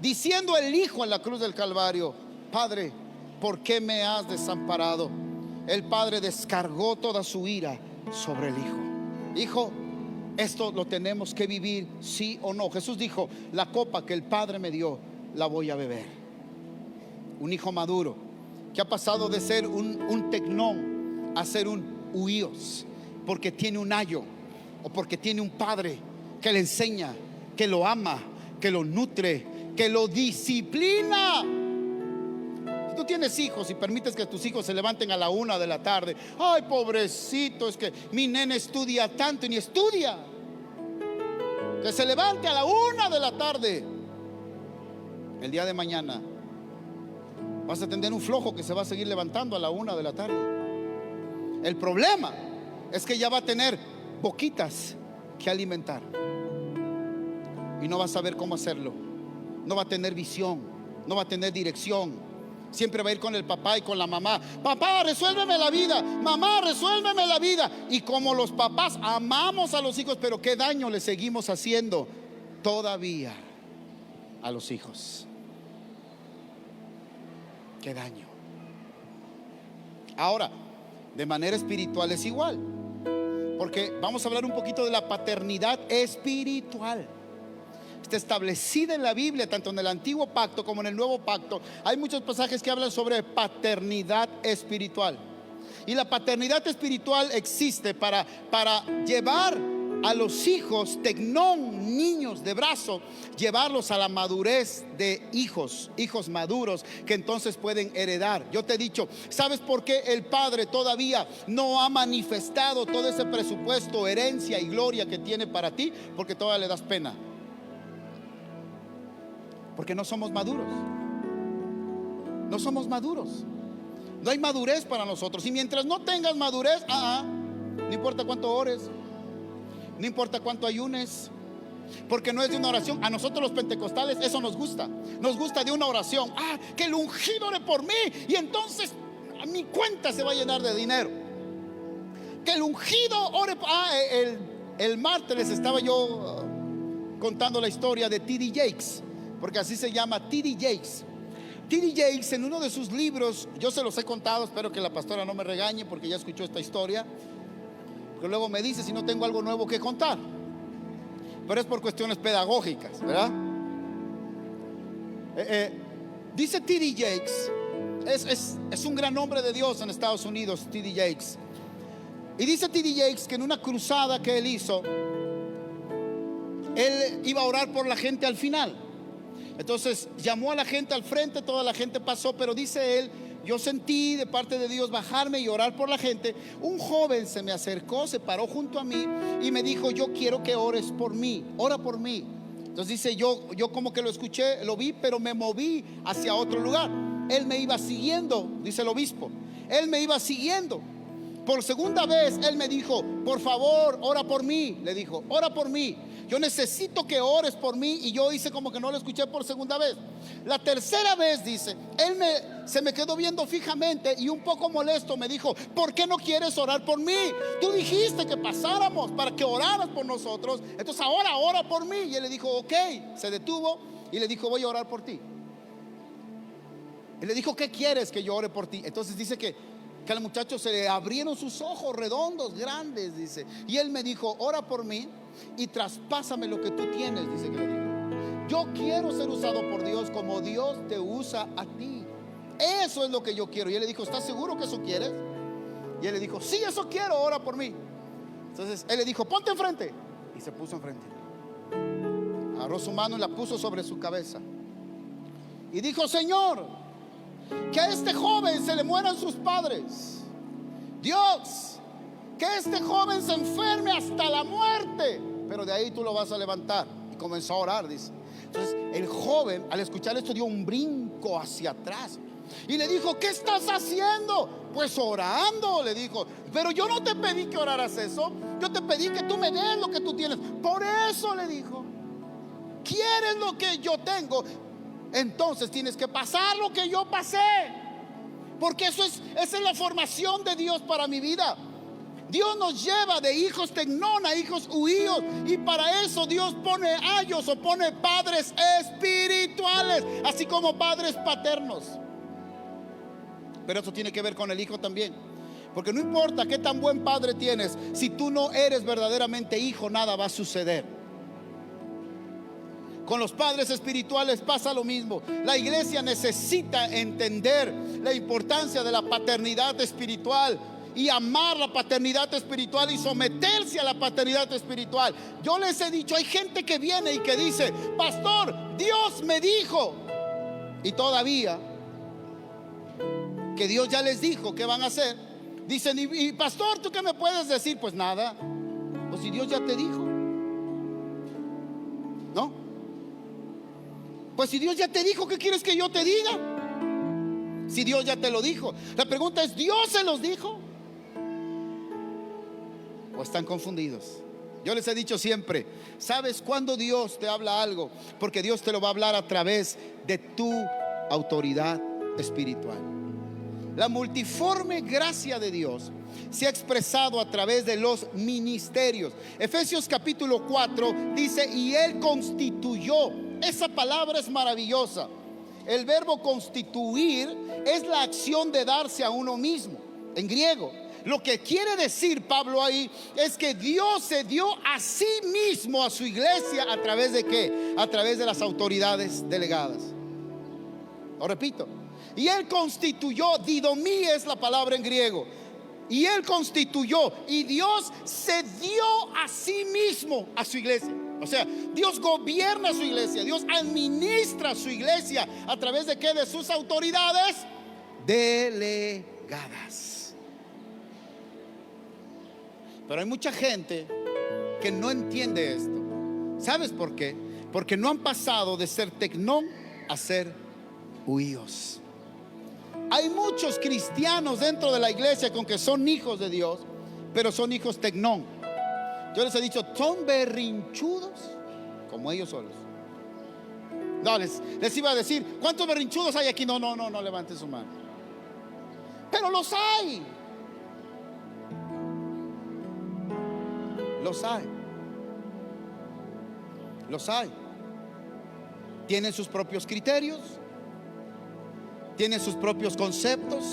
Speaker 1: diciendo el Hijo en la cruz del Calvario: Padre, ¿por qué me has desamparado? El Padre descargó toda su ira sobre el Hijo. Hijo, esto lo tenemos que vivir, sí o no. Jesús dijo: la copa que el Padre me dio, la voy a beber. Un hijo maduro que ha pasado de ser un tecnón a ser un huíos, porque tiene un ayo, o porque tiene un padre que le enseña, que lo ama, que lo nutre, que lo disciplina. Si tú tienes hijos y permites que tus hijos se levanten a la 1 de la tarde, ay, pobrecito, es que mi nene estudia tanto y ni estudia. Que se levante a la 1 de la tarde. El día de mañana vas a tener un flojo que se va a seguir levantando a la 1 de la tarde. El problema es que ya va a tener boquitas que alimentar y no va a saber cómo hacerlo. No va a tener visión, no va a tener dirección. Siempre va a ir con el papá y con la mamá: papá, resuélveme la vida, mamá, resuélveme la vida. Y como los papás amamos a los hijos, pero qué daño le seguimos haciendo todavía a los hijos. Qué daño. Ahora, de manera espiritual es igual, porque vamos a hablar un poquito de la paternidad espiritual. Está establecida en la Biblia, tanto en el Antiguo Pacto como en el Nuevo Pacto. Hay muchos pasajes que hablan sobre paternidad espiritual. Y la paternidad espiritual existe para llevar a los hijos, tecnón, niños de brazo, llevarlos a la madurez de hijos maduros que entonces pueden heredar. Yo te he dicho, ¿sabes por qué el Padre todavía no ha manifestado todo ese presupuesto, herencia y gloria que tiene para ti? Porque todavía le das pena. Porque no somos maduros. No somos maduros. No hay madurez para nosotros. Y mientras no tengas madurez, no importa cuánto ores, no importa cuánto ayunes, porque no es de una oración. A nosotros los pentecostales eso nos gusta. Nos gusta de una oración. Que el ungido ore por mí y entonces a mi cuenta se va a llenar de dinero. Que el ungido ore. El martes les estaba yo contando la historia de T.D. Jakes, porque así se llama, T.D. Jakes. T.D. Jakes, en uno de sus libros, yo se los he contado, espero que la pastora no me regañe porque ya escuchó esta historia, porque luego me dice si no tengo algo nuevo que contar, pero es por cuestiones pedagógicas, ¿verdad? Dice T.D. Jakes, es un gran hombre de Dios en Estados Unidos, T.D. Jakes. Y dice T.D. Jakes que en una cruzada que él hizo, él iba a orar por la gente al final. Entonces llamó a la gente al frente, toda la gente pasó, pero dice él: yo sentí de parte de Dios bajarme y orar por la gente. Un joven se me acercó, se paró junto a mí y me dijo: yo quiero que ores por mí, ora por mí. Entonces dice, yo como que lo escuché, lo vi, pero me moví hacia otro lugar. Él me iba siguiendo, dice el obispo, él me iba siguiendo. Por segunda vez él me dijo: por favor, ora por mí. Le dijo: ora por mí, yo necesito que ores por mí. Y yo hice como que no lo escuché por segunda vez. La tercera vez, dice, él se me quedó viendo fijamente y un poco molesto me dijo: ¿por qué no quieres orar por mí? Tú dijiste que pasáramos para que oraras por nosotros, entonces ahora ora por mí. Y él le dijo: ok. Se detuvo y le dijo: voy a orar por ti. Él le dijo: ¿qué quieres que yo ore por ti? Entonces dice que al muchacho se le abrieron sus ojos redondos, grandes, dice. Y él me dijo: ora por mí y traspásame lo que tú tienes, dice que le dijo. Yo quiero ser usado por Dios como Dios te usa a ti. Eso es lo que yo quiero. Y él le dijo: ¿estás seguro que eso quieres? Y él le dijo: sí, eso quiero, ora por mí. Entonces él le dijo: ponte enfrente. Y se puso enfrente. Agarró su mano y la puso sobre su cabeza. Y dijo: Señor, que a este joven se le mueran sus padres. Dios, que este joven se enferme hasta la muerte, pero de ahí tú lo vas a levantar. Y comenzó a orar, dice. Entonces el joven, al escuchar esto, dio un brinco hacia atrás. Y le dijo: ¿qué estás haciendo? Pues orando, le dijo. Pero yo no te pedí que oraras eso, yo te pedí que tú me des lo que tú tienes. Por eso le dijo: ¿quieres lo que yo tengo? Entonces tienes que pasar lo que yo pasé. Porque esa es la formación de Dios para mi vida. Dios nos lleva de hijos tecnón a hijos huíos, y para eso Dios pone ayos o pone padres espirituales, así como padres paternos. Pero eso tiene que ver con el hijo también, porque no importa qué tan buen padre tienes, si tú no eres verdaderamente hijo, nada va a suceder. Con los padres espirituales pasa lo mismo. La iglesia necesita entender la importancia de la paternidad espiritual y amar la paternidad espiritual y someterse a la paternidad espiritual. Yo les he dicho, hay gente que viene y que dice: pastor, Dios me dijo. Y todavía que Dios ya les dijo qué van a hacer, dicen: y pastor, ¿tú qué me puedes decir? Pues nada. Pues si Dios ya te dijo, ¿no? Pues si Dios ya te dijo, ¿qué quieres que yo te diga? Si Dios ya te lo dijo. La pregunta es: ¿Dios se los dijo? ¿O están confundidos? Yo les he dicho siempre: ¿sabes cuándo Dios te habla algo? Porque Dios te lo va a hablar a través de tu autoridad espiritual. La multiforme gracia de Dios se ha expresado a través de los ministerios. Efesios capítulo 4 dice: y Él constituyó. Esa palabra es maravillosa. El verbo constituir es la acción de darse a uno mismo en griego. Lo que quiere decir Pablo ahí es que Dios se dio a sí mismo a su iglesia. ¿A través de qué? A través de las autoridades delegadas. Lo repito: y Él constituyó. Didomí es la palabra en griego. Y Él constituyó, y Dios se dio a sí mismo a su iglesia. O sea, Dios gobierna su iglesia, Dios administra su iglesia. ¿A través de qué? De sus autoridades delegadas. Pero hay mucha gente que no entiende esto. ¿Sabes por qué? Porque no han pasado de ser tecnón a ser huíos. Hay muchos cristianos dentro de la iglesia con que son hijos de Dios, pero son hijos tecnón. Yo les he dicho: son berrinchudos como ellos solos. No, les iba a decir: ¿cuántos berrinchudos hay aquí? No levanten su mano. Pero los hay. Los hay. Los hay. Tienen sus propios criterios, tienen sus propios conceptos.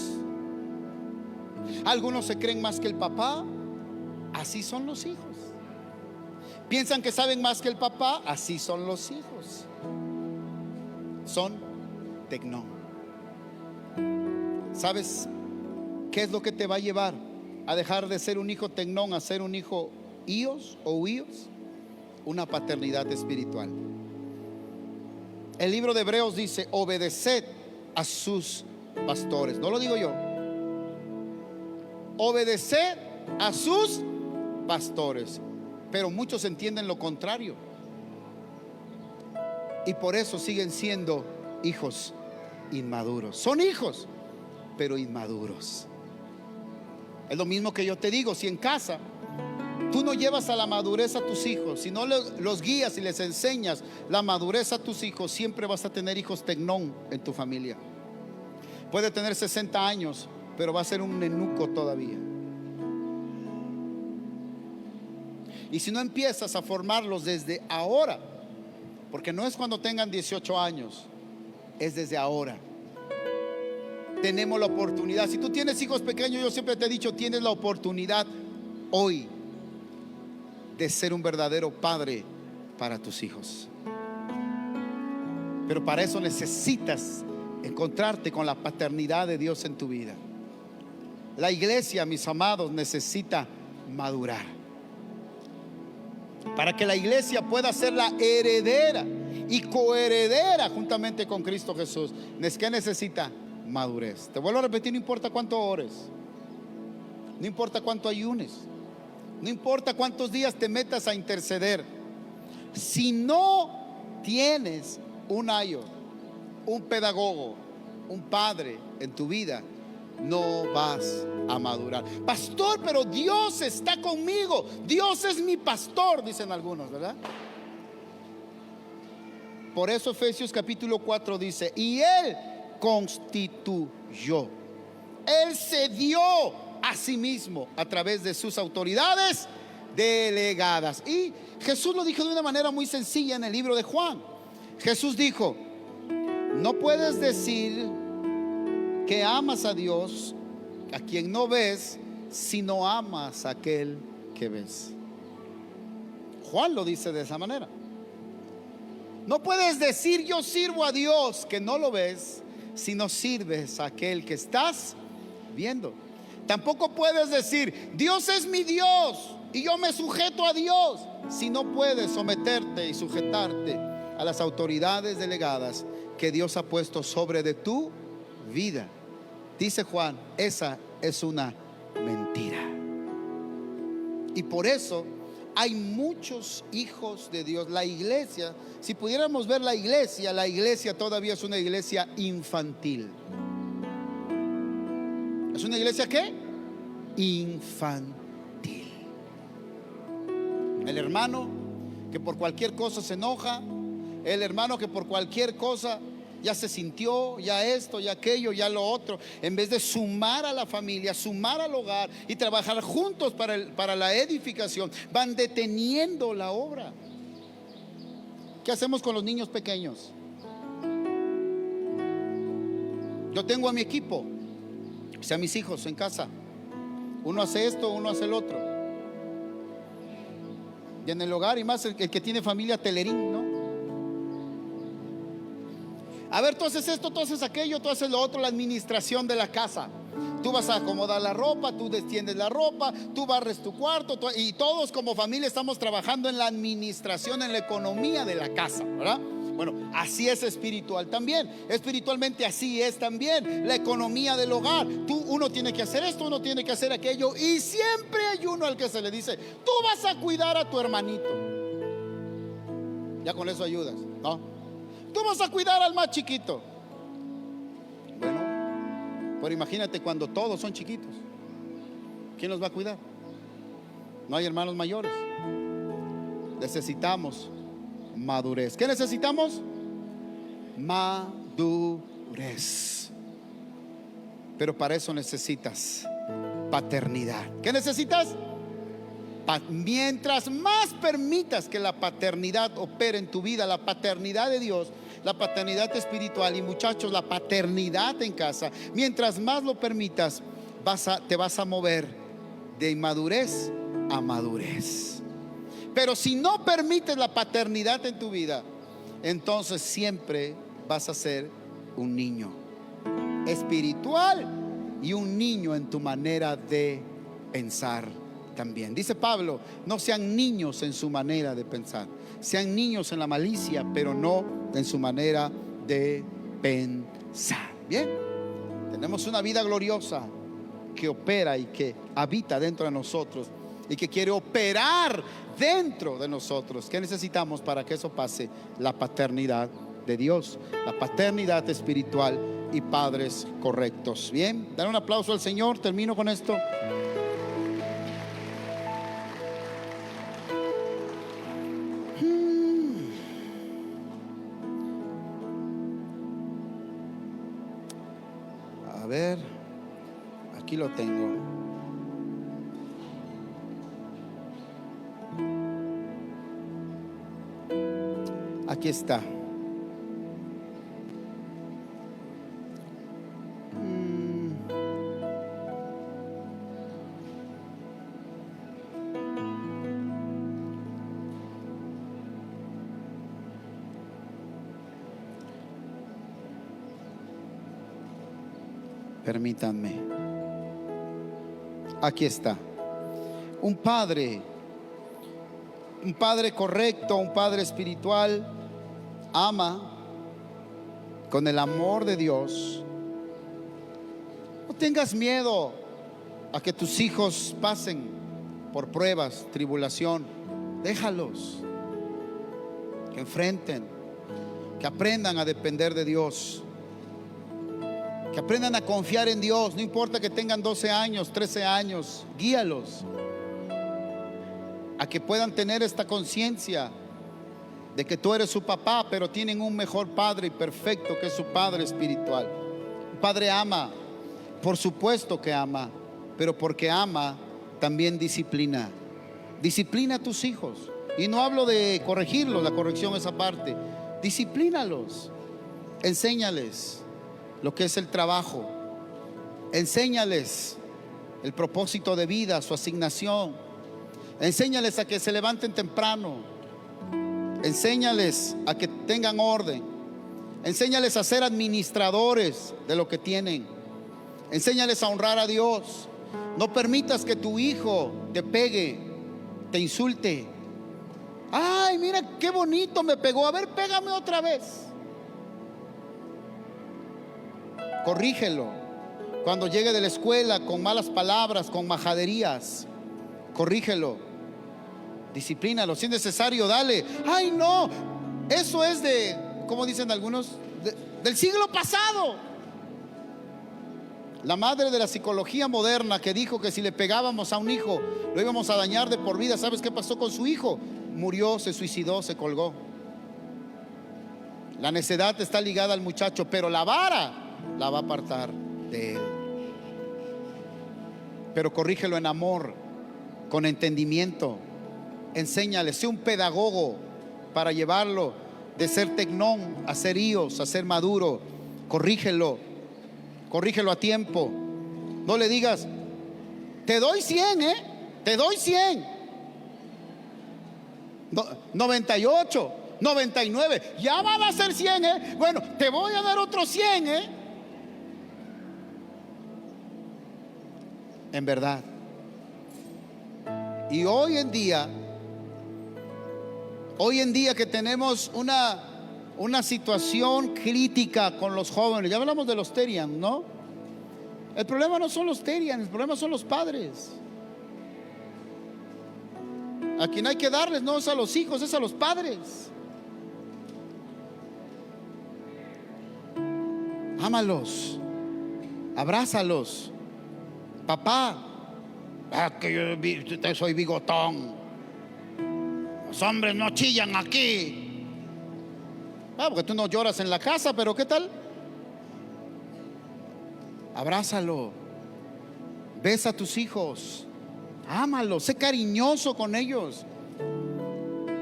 Speaker 1: Algunos se creen más que el papá. Así son los hijos. Piensan que saben más que el papá. Así son los hijos. Son tecnón. ¿Sabes qué es lo que te va a llevar a dejar de ser un hijo tecnón a ser un hijo íos o huíos? Una paternidad espiritual. El libro de Hebreos dice: obedeced a sus pastores. No lo digo yo. Obedeced a sus pastores. Pero muchos entienden lo contrario, y por eso siguen siendo hijos inmaduros. Son hijos, pero inmaduros. Es lo mismo que yo te digo: si en casa tú no llevas a la madurez a tus hijos, si no los guías y les enseñas la madurez a tus hijos, siempre vas a tener hijos tecnón en tu familia. Puede tener 60 años, pero va a ser un nenuco todavía. Y si no empiezas a formarlos desde ahora, porque no es cuando tengan 18 años, es desde ahora. Tenemos la oportunidad. Si tú tienes hijos pequeños, yo siempre te he dicho: tienes la oportunidad hoy de ser un verdadero padre para tus hijos. Pero para eso necesitas encontrarte con la paternidad de Dios en tu vida. La iglesia, mis amados, necesita madurar. Para que la iglesia pueda ser la heredera y coheredera juntamente con Cristo Jesús, ¿qué necesita? Madurez. Te vuelvo a repetir: no importa cuánto ores, no importa cuánto ayunes, no importa cuántos días te metas a interceder, si no tienes un ayo, un pedagogo, un padre en tu vida, no vas a madurar. Pastor, pero Dios está conmigo, Dios es mi pastor, dicen algunos, ¿verdad? Por eso Efesios capítulo 4 dice: y Él constituyó, Él se dio a sí mismo a través de sus autoridades delegadas. Y Jesús lo dijo de una manera muy sencilla en el libro de Juan. Jesús dijo: no puedes decir que amas a Dios, a quien no ves, si no amas a aquel que ves. Juan lo dice de esa manera. No puedes decir yo sirvo a Dios, que no lo ves, si no sirves a aquel que estás viendo. Tampoco puedes decir Dios es mi Dios y yo me sujeto a Dios, si no puedes someterte y sujetarte a las autoridades delegadas que Dios ha puesto sobre de tu vida. Dice Juan, esa es una mentira. Y por eso hay muchos hijos de Dios. La iglesia, si pudiéramos ver la iglesia todavía es una iglesia infantil. ¿Es una iglesia qué? Infantil. El hermano que por cualquier cosa se enoja, el hermano que por cualquier cosa ya se sintió, ya esto, ya aquello, ya lo otro, en vez de sumar a la familia, sumar al hogar y trabajar juntos para la edificación, van deteniendo la obra. ¿Qué hacemos con los niños pequeños? Yo tengo a mi equipo, o sea, mis hijos en casa. Uno hace esto, uno hace el otro. Y en el hogar, y más el que tiene familia telerín, ¿no? A ver, tú haces esto, tú haces aquello, tú haces lo otro, la administración de la casa. Tú vas a acomodar la ropa, tú destiendes la ropa, tú barres tu cuarto, y todos como familia estamos trabajando en la administración, en la economía de la casa, ¿verdad? Bueno, así es espiritual también. Espiritualmente así es también la economía del hogar. Uno tiene que hacer esto, uno tiene que hacer aquello, y siempre hay uno al que se le dice: tú vas a cuidar a tu hermanito. Ya con eso ayudas, ¿no? Tú vas a cuidar al más chiquito. Bueno, pero imagínate cuando todos son chiquitos, ¿quién los va a cuidar? No hay hermanos mayores. Necesitamos madurez. ¿Qué necesitamos? Madurez. Pero para eso necesitas paternidad. ¿Qué necesitas? Mientras más permitas que la paternidad opere en tu vida, la paternidad de Dios, la paternidad espiritual, y muchachos, la paternidad en casa, mientras más lo permitas, te vas a mover de inmadurez a madurez. Pero si no permites la paternidad en tu vida, entonces siempre vas a ser un niño espiritual y un niño en tu manera de pensar también. Dice Pablo: no sean niños en su manera de pensar, sean niños en la malicia, pero no en su manera de pensar. Bien, tenemos una vida gloriosa que opera y que habita dentro de nosotros y que quiere operar dentro de nosotros. ¿Qué necesitamos para que eso pase? La paternidad de Dios, la paternidad espiritual y padres correctos. Bien, dar un aplauso al Señor. Termino con esto. A ver, aquí lo tengo. Aquí está. Permítanme. Aquí está. Un padre correcto, un padre espiritual, ama con el amor de Dios. No tengas miedo a que tus hijos pasen por pruebas, tribulación. Déjalos que enfrenten, que aprendan a depender de Dios. Que aprendan a confiar en Dios. No importa que tengan 12 años, 13 años, guíalos a que puedan tener esta conciencia de que tú eres su papá, pero tienen un mejor padre y perfecto, que es su Padre espiritual. El Padre ama, por supuesto que ama, pero porque ama también disciplina. Disciplina a tus hijos. Y no hablo de corregirlos, la corrección es aparte. Disciplínalos. Enséñales lo que es el trabajo. Enséñales el propósito de vida, su asignación. Enséñales a que se levanten temprano. Enséñales a que tengan orden. Enséñales a ser administradores de lo que tienen. Enséñales a honrar a Dios. No permitas que tu hijo te pegue, te insulte. Ay, mira qué bonito me pegó. A ver, pégame otra vez. Corrígelo. Cuando llegue de la escuela con malas palabras, con majaderías, corrígelo. Disciplínalo. Si es necesario, dale. Ay, no, eso es de, como dicen algunos, del siglo pasado. La madre de la psicología moderna que dijo que si le pegábamos a un hijo lo íbamos a dañar de por vida. ¿Sabes qué pasó con su hijo? Murió, se suicidó, se colgó. La necedad está ligada al muchacho, pero la vara la va a apartar de él. Pero corrígelo en amor, con entendimiento. Enséñale, sé un pedagogo para llevarlo de ser tecnón a ser ios, a ser maduro. Corrígelo, corrígelo a tiempo. No le digas, te doy 100, te doy 100. 98, 99, ya van a ser 100, bueno, te voy a dar otros 100, en verdad. Y hoy en día que tenemos una situación crítica con los jóvenes, ya hablamos de los Terian, ¿no? El problema no son los Terian, el problema son los padres. A quien hay que darles no es a los hijos, es a los padres. Ámalos, abrázalos. Papá, que yo soy bigotón. Los hombres no chillan aquí. Porque tú no lloras en la casa, pero ¿qué tal? Abrázalo. Besa a tus hijos. Ámalos, sé cariñoso con ellos.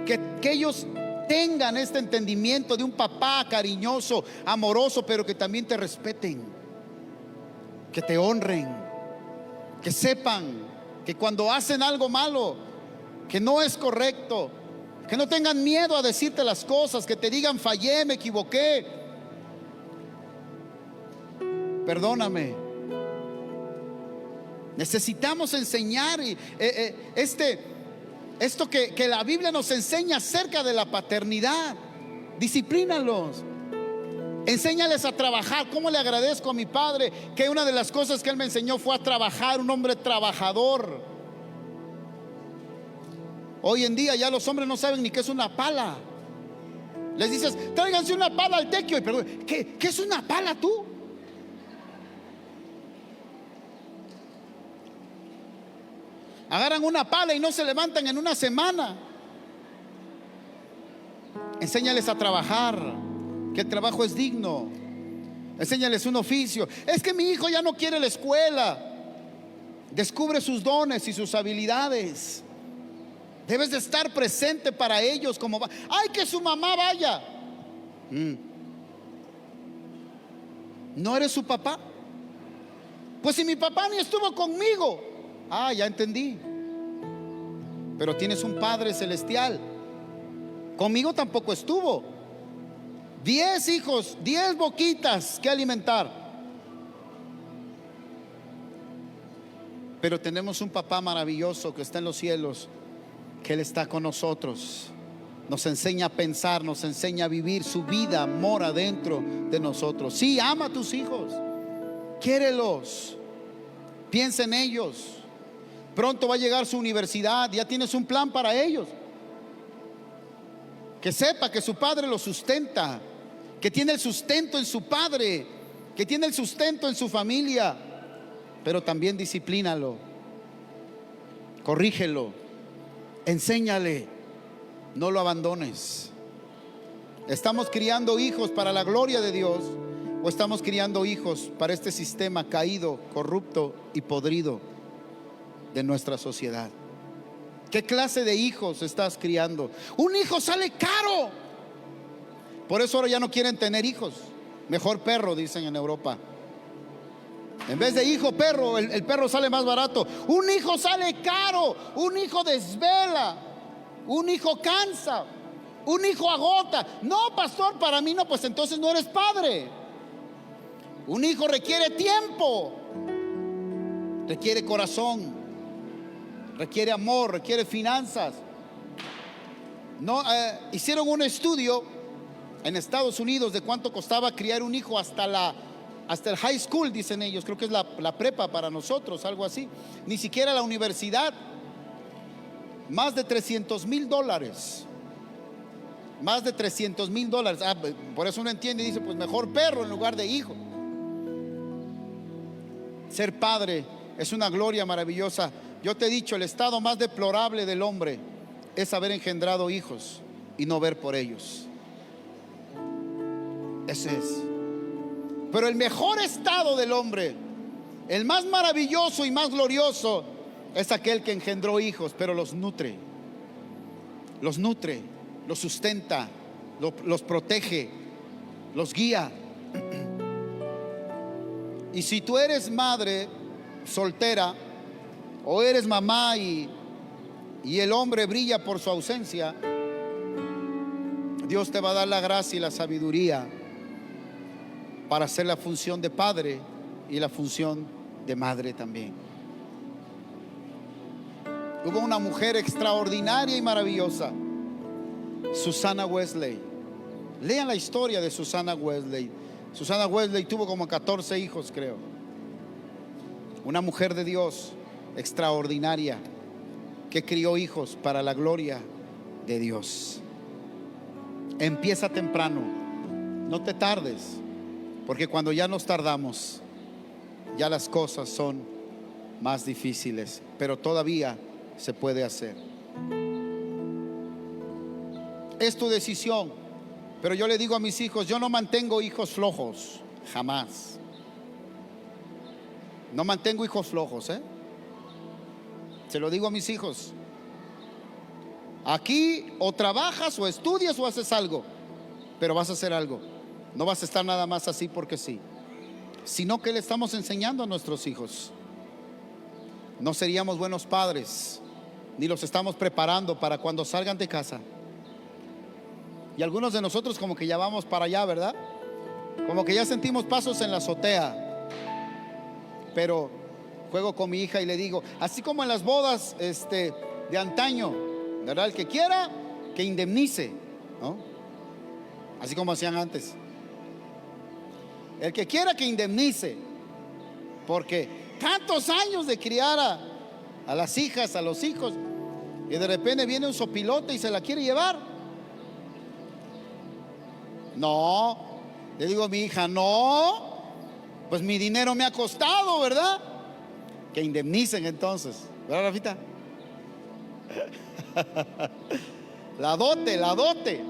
Speaker 1: Que ellos tengan este entendimiento de un papá cariñoso, amoroso, pero que también te respeten, que te honren, que sepan que cuando hacen algo malo, que no es correcto, que no tengan miedo a decirte las cosas, que te digan fallé, me equivoqué, perdóname. Necesitamos enseñar esto que la Biblia nos enseña acerca de la paternidad. Disciplínalos. Enséñales a trabajar. ¿Cómo le agradezco a mi padre que una de las cosas que él me enseñó fue a trabajar? Un hombre trabajador. Hoy en día ya los hombres no saben ni qué es una pala. Les dices, tráiganse una pala al tequio. Y perdón, ¿qué es una pala tú? Agarran una pala y no se levantan en una semana. Enséñales a trabajar, que el trabajo es digno. Enséñales un oficio. Es que mi hijo ya no quiere la escuela. Descubre sus dones y sus habilidades. Debes de estar presente para ellos como va. Ay, que su mamá vaya. ¿No eres su papá? Pues si mi papá ni estuvo conmigo. Ah, ya entendí. Pero tienes un Padre celestial. Conmigo tampoco estuvo. 10 hijos, 10 boquitas que alimentar. Pero tenemos un papá maravilloso que está en los cielos, que Él está con nosotros. Nos enseña a pensar, nos enseña a vivir. Su vida mora dentro de nosotros. Sí, ama a tus hijos, quiérelos, piensa en ellos. Pronto va a llegar su universidad, ya tienes un plan para ellos. Que sepa que su padre lo sustenta, que tiene el sustento en su padre, que tiene el sustento en su familia, pero también disciplínalo, corrígelo, enséñale, no lo abandones. ¿Estamos criando hijos para la gloria de Dios o estamos criando hijos para este sistema caído, corrupto y podrido de nuestra sociedad? ¿Qué clase de hijos estás criando? Un hijo sale caro. Por eso ahora ya no quieren tener hijos. Mejor perro, dicen en Europa. En vez de hijo perro, el perro sale más barato. Un hijo sale caro. Un hijo desvela. Un hijo cansa. Un hijo agota. No, pastor, para mí no, pues entonces no eres padre. Un hijo requiere tiempo, requiere corazón, requiere amor, requiere finanzas. No, hicieron un estudio en Estados Unidos de cuánto costaba criar un hijo hasta el high school, dicen ellos. Creo que es la prepa para nosotros, algo así. Ni siquiera la universidad. Más de $300,000. Más de $300,000. Por eso uno entiende y dice, pues mejor perro en lugar de hijo. Ser padre es una gloria maravillosa. Yo te he dicho, el estado más deplorable del hombre es haber engendrado hijos y no ver por ellos. Ese es. Pero el mejor estado del hombre, el más maravilloso y más glorioso, es aquel que engendró hijos, pero los nutre, los sustenta, los protege, los guía. Y si tú eres madre soltera o eres mamá y el hombre brilla por su ausencia, Dios te va a dar la gracia y la sabiduría para hacer la función de padre y la función de madre también. Hubo una mujer extraordinaria y maravillosa, Susana Wesley. Lean la historia de Susana Wesley. Susana Wesley tuvo como 14 hijos, creo. Una mujer de Dios extraordinaria que crió hijos para la gloria de Dios. Empieza temprano, no te tardes, porque cuando ya nos tardamos, ya las cosas son más difíciles, pero todavía se puede hacer. Es tu decisión, pero yo le digo a mis hijos, yo no mantengo hijos flojos, jamás. No mantengo hijos flojos, se lo digo a mis hijos. Aquí o trabajas o estudias o haces algo, pero vas a hacer algo. No vas a estar nada más así porque sí, sino que le estamos enseñando a nuestros hijos. No seríamos buenos padres, ni los estamos preparando para cuando salgan de casa. Y algunos de nosotros como que ya vamos para allá, ¿verdad? Como que ya sentimos pasos en la azotea. Pero juego con mi hija y le digo, así como en las bodas de antaño, ¿verdad? El que quiera, que indemnice, ¿no? Así como hacían antes. El que quiera, que indemnice. Porque tantos años de criar a las hijas, a los hijos, y de repente viene un sopilote y se la quiere llevar. No, le digo a mi hija, no, pues mi dinero me ha costado, ¿verdad? Que indemnicen entonces, ¿verdad, Rafita? La dote.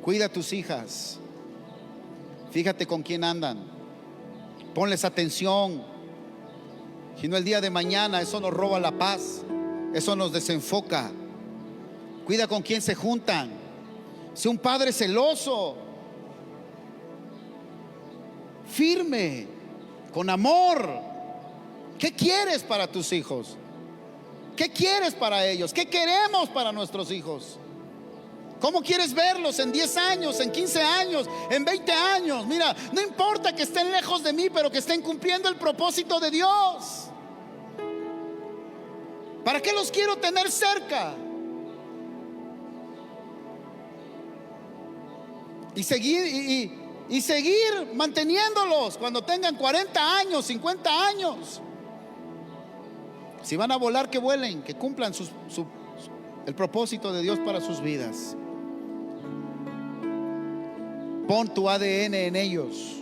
Speaker 1: Cuida a tus hijas. Fíjate con quién andan. Ponles atención. Si no, el día de mañana eso nos roba la paz, eso nos desenfoca. Cuida con quién se juntan. Sé un padre celoso, firme, con amor. ¿Qué quieres para tus hijos? ¿Qué quieres para ellos? ¿Qué queremos para nuestros hijos? ¿Cómo quieres verlos en 10 años, en 15 años, en 20 años? Mira, no importa que estén lejos de mí, pero que estén cumpliendo el propósito de Dios. ¿Para qué los quiero tener cerca? Y seguir manteniéndolos cuando tengan 40 años, 50 años. Si van a volar, que vuelen, que cumplan el propósito de Dios para sus vidas. Pon tu ADN en ellos,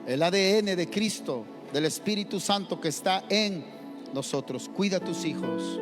Speaker 1: el ADN de Cristo, del Espíritu Santo que está en nosotros. Cuida a tus hijos.